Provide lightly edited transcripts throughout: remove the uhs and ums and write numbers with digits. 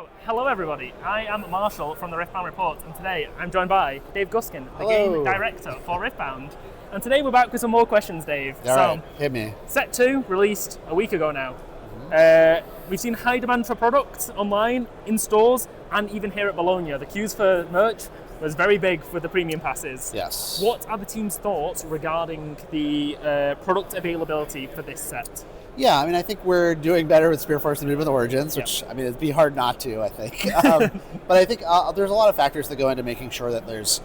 So, hello everybody, I am Marshall from the Riftbound Report, and today I'm joined by Dave Guskin, the Game Director for Riftbound. And today we're back with some more questions, Dave. Right, hit me. Set 2 released a week ago now. We've seen high demand for product online, in stores, and even here at Bologna. The queues for merch was very big with the premium passes. Yes. What are the team's thoughts regarding the product availability for this set? Yeah, I mean, I think we're doing better with Spearforce than we did with Origins, which, I mean, it'd be hard not to, I think. But I think there's a lot of factors that go into making sure that there's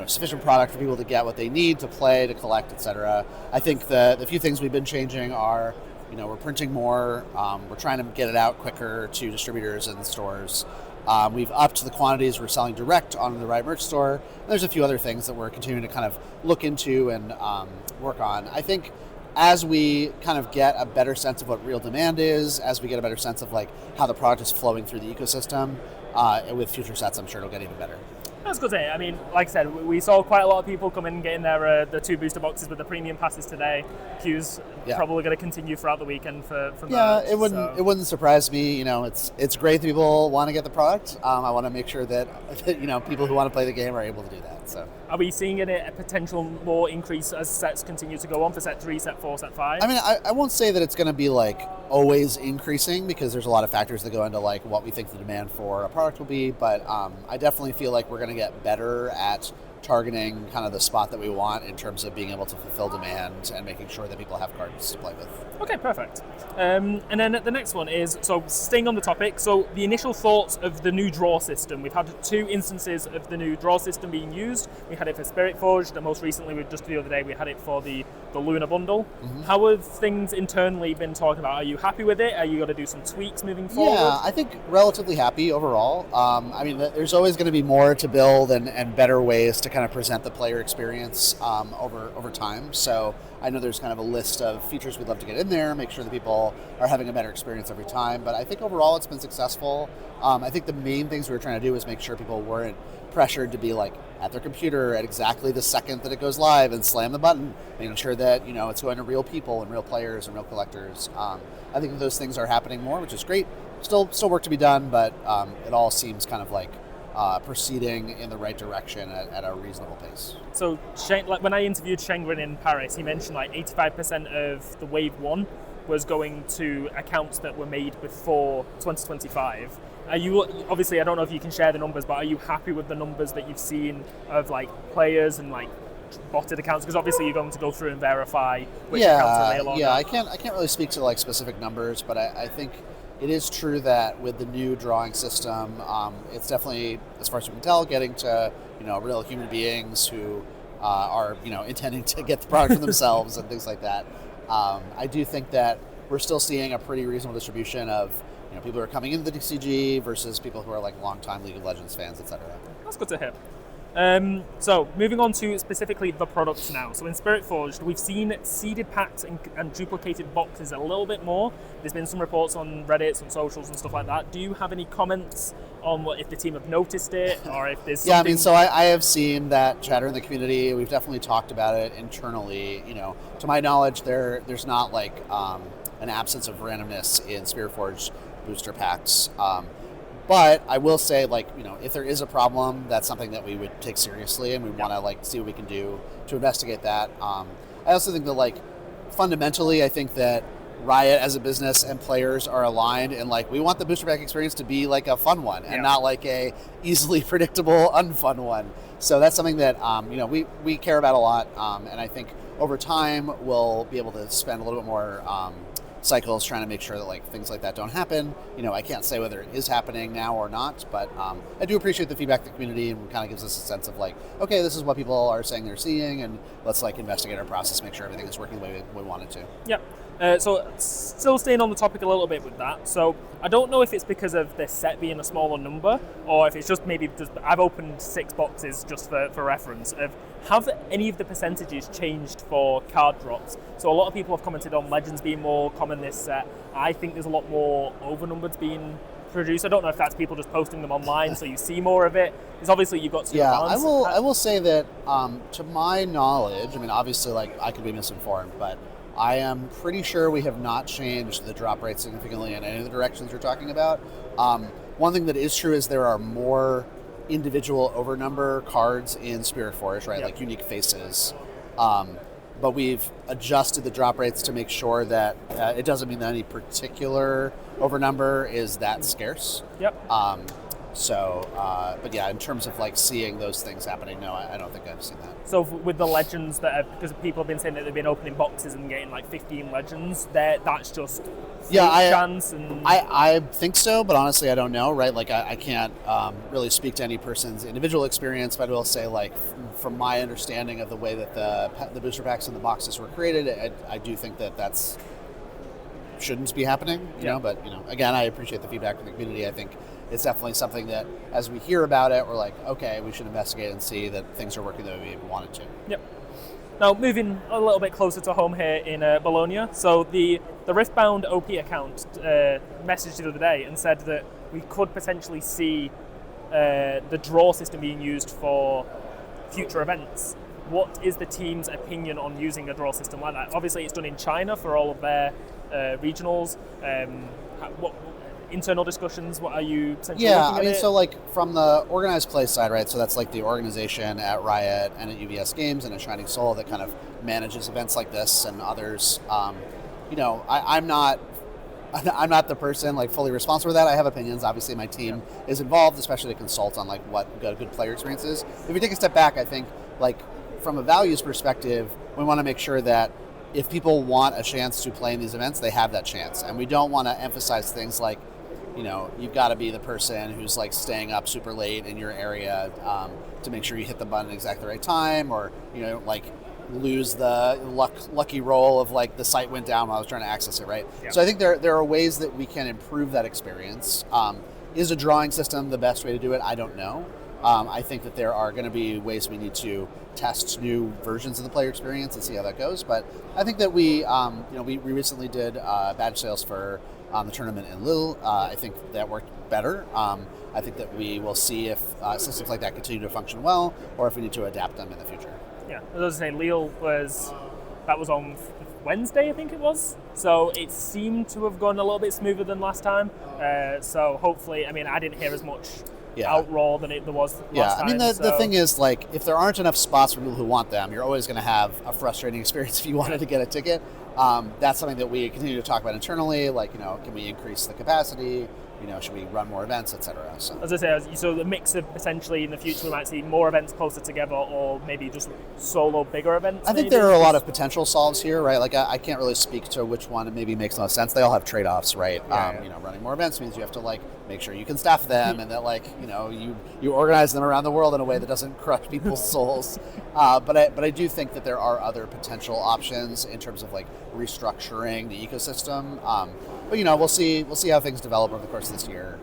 sufficient product for people to get what they need to play, to collect, etc. I think the few things we've been changing are, we're printing more, we're trying to get it out quicker to distributors and stores. We've upped the quantities we're selling direct on the Riot Merch Store. And there's a few other things that we're continuing to kind of look into and work on. I think as we kind of get a better sense of what real demand is, as we get a better sense of like how the product is flowing through the ecosystem, with future sets, I'm sure it'll get even better. That's good to hear. I mean, like I said, we saw quite a lot of people come in and getting their the 2 booster boxes with the premium passes today. Queues probably going to continue throughout the weekend for merch, it wouldn't surprise me. It's great that people want to get the product. I want to make sure that people who want to play the game are able to do that. So, are we seeing a potential more increase as sets continue to go on for set 3, set 4, set 5? I mean, I won't say that it's going to be like always increasing because there's a lot of factors that go into like what we think the demand for a product will be. But I definitely feel like we're going to get better at targeting kind of the spot that we want in terms of being able to fulfill demand and making sure that people have cards to play with. Okay, perfect. And then the next one is, so staying on the topic, so the initial thoughts of the new draw system. We've had 2 instances of the new draw system being used. We had it for Spirit Forged, and most recently, just the other day, we had it for the Luna bundle. Mm-hmm. How have things internally been talking about? Are you happy with it? Are you going to do some tweaks moving forward? Yeah, I think relatively happy overall. I mean, there's always going to be more to build and better ways to kind of present the player experience over time. So I know there's kind of a list of features we'd love to get in there, make sure that people are having a better experience every time. But I think overall it's been successful. I think the main things we were trying to do was make sure people weren't pressured to be like at their computer at exactly the second that it goes live and slam the button, making sure that it's going to real people and real players and real collectors. I think those things are happening more, which is great. Still work to be done, but it all seems kind of like proceeding in the right direction at a reasonable pace. So, like when I interviewed Shengrin in Paris, he mentioned like 85% of the Wave 1 was going to accounts that were made before 2025. Are you, obviously, I don't know if you can share the numbers, but are you happy with the numbers that you've seen of like players and like botted accounts? Because obviously you're going to go through and verify which accounts are there longer. Yeah, I can't really speak to like specific numbers, but I think it is true that with the new drawing system, it's definitely, as far as we can tell, getting to real human beings who are intending to get the product for themselves and things like that. I do think that we're still seeing a pretty reasonable distribution of people who are coming into the TCG versus people who are like longtime League of Legends fans, etc. That's good to hear. So moving on to specifically the products now. So in Spirit Forged, we've seen seeded packs and duplicated boxes a little bit more. There's been some reports on Reddit, some socials and stuff like that. Do you have any comments on if the team have noticed it or if there's something? Yeah, I mean, so I have seen that chatter in the community. We've definitely talked about it internally. To my knowledge, there's not like an absence of randomness in Spirit Forged booster packs. But I will say, if there is a problem, that's something that we would take seriously, and we want to see what we can do to investigate that. I also think that, fundamentally, I think that Riot as a business and players are aligned, and we want the booster pack experience to be like a fun one, and not like a easily predictable, unfun one. So that's something that we care about a lot, and I think over time we'll be able to spend a little bit more cycles trying to make sure that things like that don't happen. I can't say whether it is happening now or not, but I do appreciate the feedback of the community, and kind of gives us a sense of okay, this is what people are saying they're seeing, and let's investigate our process, make sure everything is working the way we want it to. Yeah. So still staying on the topic a little bit with that. So I don't know if it's because of this set being a smaller number, or if it's just I've opened 6 boxes just for reference. Have any of the percentages changed for card drops? So a lot of people have commented on Legends being more common this set. I think there's a lot more overnumbered being produced. I don't know if that's people just posting them online so you see more of it. Because obviously you've got I will say that to my knowledge, I mean obviously I could be misinformed, but I am pretty sure we have not changed the drop rate significantly in any of the directions you're talking about. one thing that is true is there are more individual overnumber cards in Spirit Forge, right? Yep. Like unique faces. But we've adjusted the drop rates to make sure that it doesn't mean that any particular overnumber is that scarce. Yep. But yeah, in terms of like seeing those things happening, no, I don't think I've seen that. So with the legends because people have been saying that they've been opening boxes and getting like 15 legends, that's just chance. And I think so, but honestly, I don't know, right? Like I can't really speak to any person's individual experience, but I will say, like from my understanding of the way that the booster packs and the boxes were created, I do think that's shouldn't be happening, you know. But again, I appreciate the feedback from the community. I think it's definitely something that, as we hear about it, we're like, okay, we should investigate and see that things are working the way we wanted to. Yep. Now, moving a little bit closer to home here in Bologna. So the Riftbound OP account messaged the other day and said that we could potentially see the draw system being used for future events. What is the team's opinion on using a draw system like that? Obviously, it's done in China for all of their regionals. What internal discussions? What are you potentially looking at? So like from the organized play side, right? So that's like the organization at Riot and at UVS Games and at Shining Soul that kind of manages events like this and others. I'm not the person like fully responsible for that. I have opinions. Obviously, my team is involved, especially to consult on like what good player experience is. If we take a step back, I think like from a values perspective, we want to make sure that if people want a chance to play in these events, they have that chance, and we don't want to emphasize things like, you've got to be the person who's like staying up super late in your area to make sure you hit the button at exactly the right time, or like lose the lucky roll of like the site went down while I was trying to access it, right? Yeah. So I think there are ways that we can improve that experience. Is a drawing system the best way to do it? I don't know. I think that there are going to be ways we need to test new versions of the player experience and see how that goes. But I think that we recently did badge sales for the tournament in Lille. I think that worked better. I think that we will see if systems like that continue to function well, or if we need to adapt them in the future. Yeah, as I was saying, Lille was on Wednesday, I think it was. So it seemed to have gone a little bit smoother than last time. So hopefully, I mean, I didn't hear as much outroar than there was last time. I mean, the thing is, like, if there aren't enough spots for people who want them, you're always going to have a frustrating experience if you wanted to get a ticket. That's something that we continue to talk about internally. Like, can we increase the capacity? Should we run more events, etc. So. As I say, so the mix of potentially in the future we might see more events closer together, or maybe just solo bigger events. I think there are a lot of potential solves here, right? Like I can't really speak to which one maybe makes the most sense. They all have trade-offs, right? Running more events means you have to like make sure you can staff them, and that like you organize them around the world in a way that doesn't crush people's souls. But I do think that there are other potential options in terms of like restructuring the ecosystem. But we'll see how things develop over the course of this year.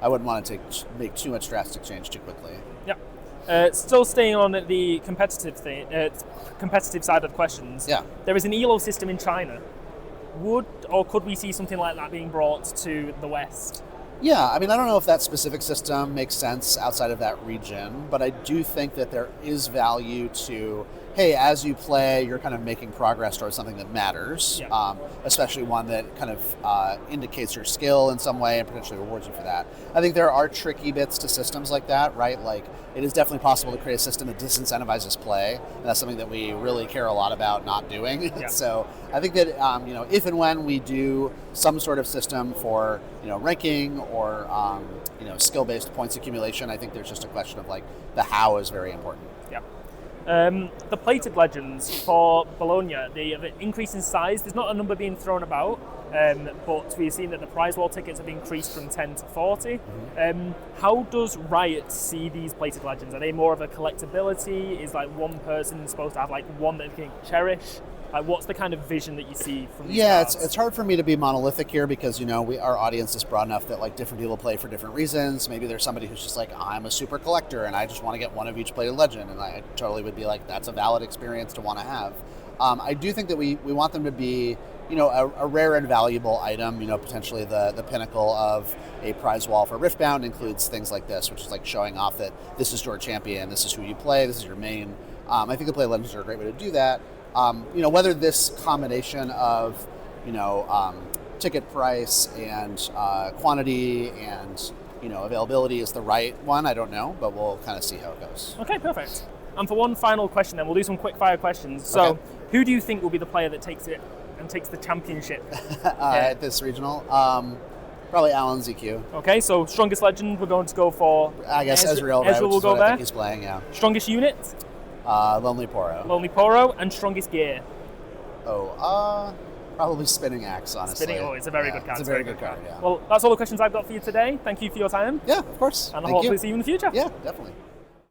I wouldn't want to make too much drastic change too quickly. Yeah. Still staying on the competitive side of questions. Yeah. There is an ELO system in China. Could we see something like that being brought to the West? Yeah, I mean, I don't know if that specific system makes sense outside of that region, but I do think that there is value to, hey, as you play, you're kind of making progress towards something that matters, especially one that kind of indicates your skill in some way and potentially rewards you for that. I think there are tricky bits to systems like that, right? Like, it is definitely possible to create a system that disincentivizes play, and that's something that we really care a lot about not doing. Yeah. So I think that, if and when we do some sort of system for, ranking or, skill-based points accumulation, I think there's just a question of, like, the how is very important. Yeah. The plated legends for Bologna, they have an increase in size. There's not a number being thrown about, but we've seen that the prize wall tickets have increased from 10 to 40. Mm-hmm. How does Riot see these plated legends? Are they more of a collectability? Is like one person supposed to have like one that they can cherish? Like, what's the kind of vision that you see from these cards? It's hard for me to be monolithic here because, our audience is broad enough that like different people play for different reasons. Maybe there's somebody who's just like, I'm a super collector and I just want to get one of each plated legend. And I totally would be like, that's a valid experience to want to have. I do think that we want them to be, a rare and valuable item. Potentially the pinnacle of a prize wall for Riftbound includes things like this, which is like showing off that this is your champion, this is who you play, this is your main. I think the plated legends are a great way to do that. Whether this combination of, ticket price and quantity and availability is the right one, I don't know, but we'll kind of see how it goes. Okay, perfect. And for one final question then, we'll do some quick fire questions. So, Okay. who do you think will be the player that takes it and takes the championship? At this regional, probably Alan ZQ. Okay, so strongest legend, we're going to go for... I guess Ezreal, right? Ezreal will Which is go what I there. think he's playing, yeah. Strongest unit, Lonely Poro. Lonely Poro, and strongest gear. Probably Spinning Axe, honestly. It's a very good card. It's a very good card, yeah. Well, that's all the questions I've got for you today. Thank you for your time. Yeah, of course. And I'll Thank hopefully you. see you in the future. Yeah, definitely.